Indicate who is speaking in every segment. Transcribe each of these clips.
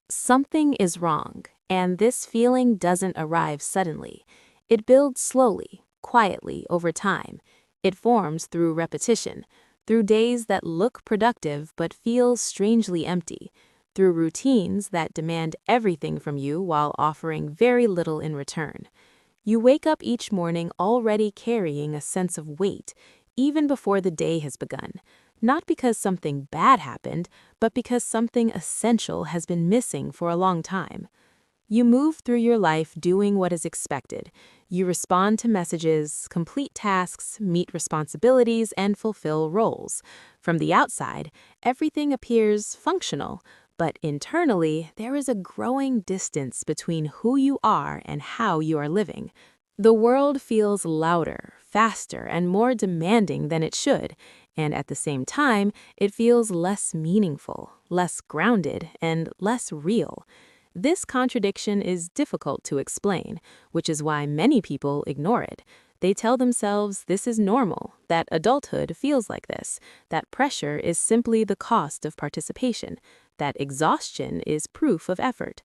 Speaker 1: Something is wrong, and this feeling doesn't arrive suddenly. It builds slowly, quietly over time. It forms through repetition, through days that look productive but feel strangely empty, through routines that demand everything from you while offering very little in return. You wake up each morning already carrying a sense of weight, even before the day has begun, not because something bad happened, but because something essential has been missing for a long time. You move through your life doing what is expected. You respond to messages, complete tasks, meet responsibilities, and fulfill roles. From the outside, everything appears functional, but internally, there is a growing distance between who you are and how you are living. The world feels louder, faster, and more demanding than it should, and at the same time, it feels less meaningful, less grounded, and less real. This contradiction is difficult to explain, which is why many people ignore it. They tell themselves this is normal, that adulthood feels like this, that pressure is simply the cost of participation, that exhaustion is proof of effort.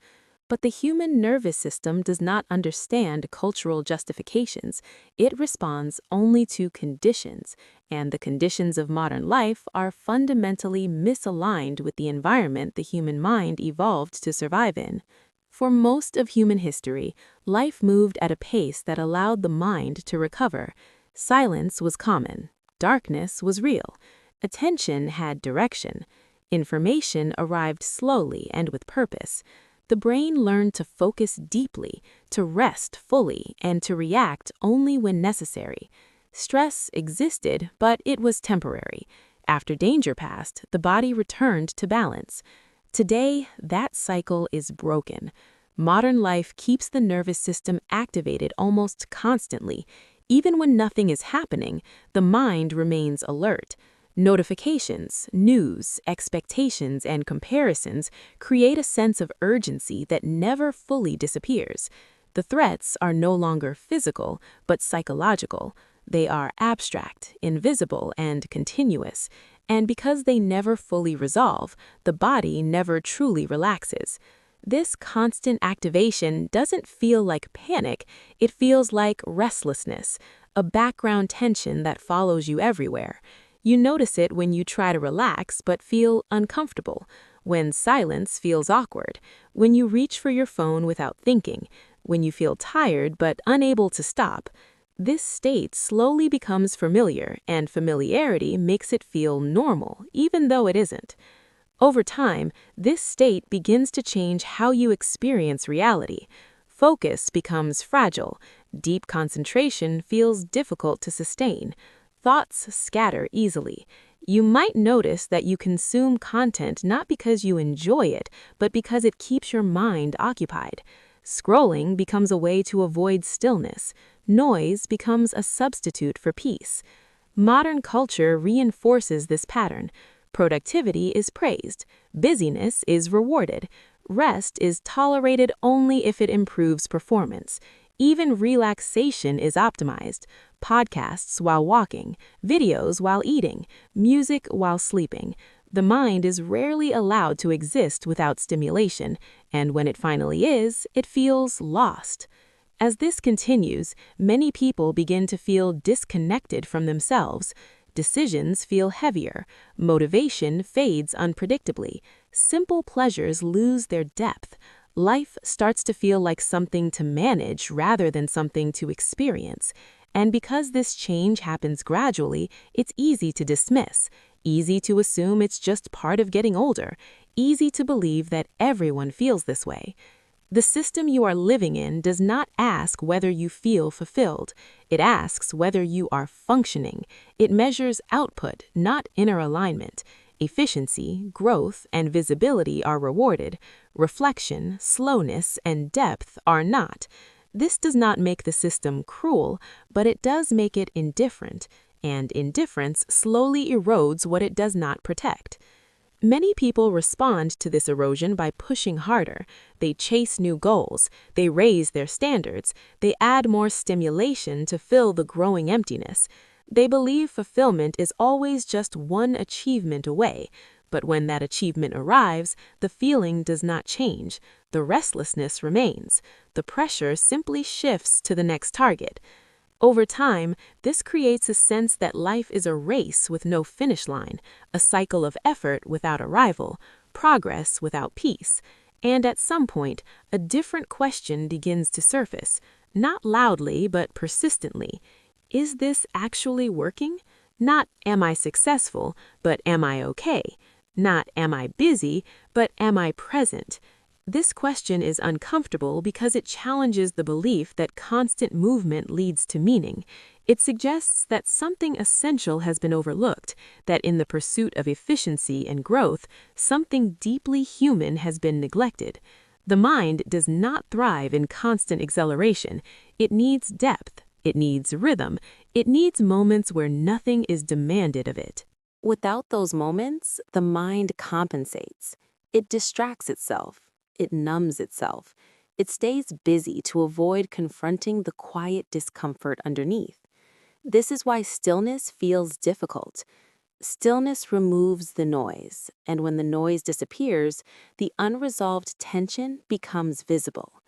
Speaker 1: But the human nervous system does not understand cultural justifications. It responds only to conditions, and the conditions of modern life are fundamentally misaligned with the environment the human mind evolved to survive in. For most of human history, life moved at a pace that allowed the mind to recover. Silence was common. Darkness was real. Attention had direction. Information arrived slowly and with purpose. The brain learned to focus deeply, to rest fully, and to react only when necessary. Stress existed, but it was temporary. After danger passed, the body returned to balance. Today, that cycle is broken. Modern life keeps the nervous system activated almost constantly. Even when nothing is happening, the mind remains alert. Notifications, news, expectations, and comparisons create a sense of urgency that never fully disappears. The threats are no longer physical, but psychological. They are abstract, invisible, and continuous. And because they never fully resolve, the body never truly relaxes. This constant activation doesn't feel like panic, it feels like restlessness, a background tension that follows you everywhere. You notice it when you try to relax but feel uncomfortable, when silence feels awkward, when you reach for your phone without thinking, when you feel tired but unable to stop. This state slowly becomes familiar, and familiarity makes it feel normal, even though it isn't. Over time, this state begins to change how you experience reality. Focus becomes fragile. Deep concentration feels difficult to sustain. Thoughts scatter easily. You might notice that you consume content not because you enjoy it, but because it keeps your mind occupied. Scrolling becomes a way to avoid stillness. Noise becomes a substitute for peace. Modern culture reinforces this pattern. Productivity is praised. Busyness is rewarded. Rest is tolerated only if it improves performance. Even relaxation is optimized. Podcasts while walking, videos while eating, music while sleeping. The mind is rarely allowed to exist without stimulation, and when it finally is, it feels lost. As this continues, many people begin to feel disconnected from themselves. Decisions feel heavier. Motivation fades unpredictably. Simple pleasures lose their depth. Life starts to feel like something to manage rather than something to experience. And because this change happens gradually, it's easy to dismiss, easy to assume it's just part of getting older, easy to believe that everyone feels this way. The system you are living in does not ask whether you feel fulfilled. It asks whether you are functioning. It measures output, not inner alignment. Efficiency, growth, and visibility are rewarded. Reflection, slowness, and depth are not. This does not make the system cruel, but it does make it indifferent, and indifference slowly erodes what it does not protect. Many people respond to this erosion by pushing harder. They chase new goals. They raise their standards. They add more stimulation to fill the growing emptiness. They believe fulfillment is always just one achievement away. But when that achievement arrives, the feeling does not change. The restlessness remains. The pressure simply shifts to the next target. Over time, this creates a sense that life is a race with no finish line, a cycle of effort without arrival, progress without peace. And at some point, a different question begins to surface, not loudly but persistently. Is this actually working? Not am I successful, but am I okay? Not am I busy, but am I present? This question is uncomfortable because it challenges the belief that constant movement leads to meaning. It suggests that something essential has been overlooked, that in the pursuit of efficiency and growth, something deeply human has been neglected. The mind does not thrive in constant exhilaration. It needs depth. It needs rhythm. It needs moments where nothing is demanded of it. Without those moments, the mind compensates. It distracts itself. It numbs itself. It stays busy to avoid confronting the quiet discomfort underneath. This is why stillness feels difficult. Stillness removes the noise, and when the noise disappears, the unresolved tension becomes visible.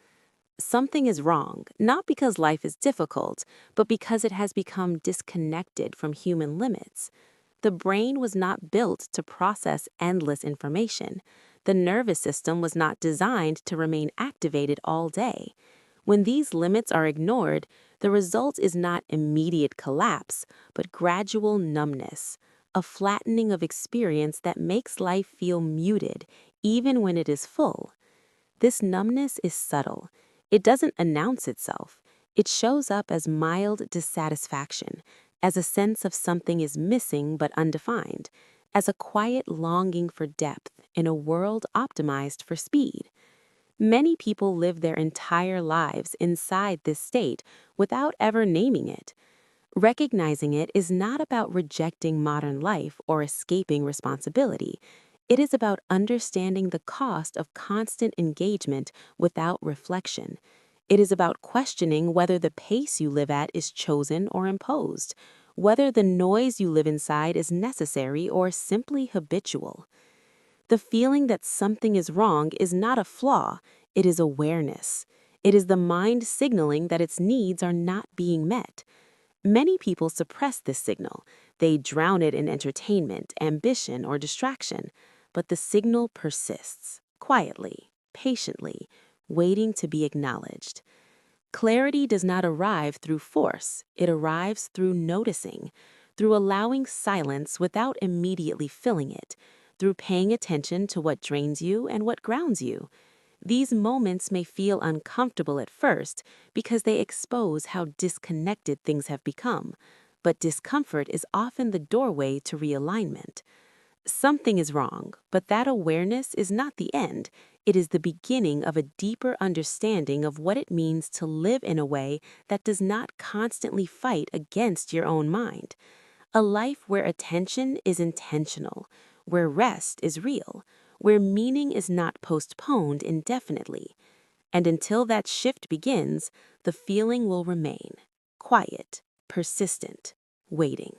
Speaker 1: Something is wrong, not because life is difficult, but because it has become disconnected from human limits. The brain was not built to process endless information. The nervous system was not designed to remain activated all day. When these limits are ignored, the result is not immediate collapse, but gradual numbness, a flattening of experience that makes life feel muted, even when it is full. This numbness is subtle. It doesn't announce itself. It shows up as mild dissatisfaction, as a sense of something is missing but undefined, as a quiet longing for depth in a world optimized for speed. Many people live their entire lives inside this state without ever naming it. Recognizing it is not about rejecting modern life or escaping responsibility. It is about understanding the cost of constant engagement without reflection. It is about questioning whether the pace you live at is chosen or imposed, whether the noise you live inside is necessary or simply habitual. The feeling that something is wrong is not a flaw, it is awareness. It is the mind signaling that its needs are not being met. Many people suppress this signal. They drown it in entertainment, ambition, or distraction. But the signal persists, quietly, patiently, waiting to be acknowledged. Clarity does not arrive through force. It arrives through noticing, through allowing silence without immediately filling it, through paying attention to what drains you and what grounds you. These moments may feel uncomfortable at first because they expose how disconnected things have become, but discomfort is often the doorway to realignment. Something is wrong, but that awareness is not the end. It is the beginning of a deeper understanding of what it means to live in a way that does not constantly fight against your own mind. A life where attention is intentional, where rest is real, where meaning is not postponed indefinitely. And until that shift begins, the feeling will remain quiet, persistent, waiting.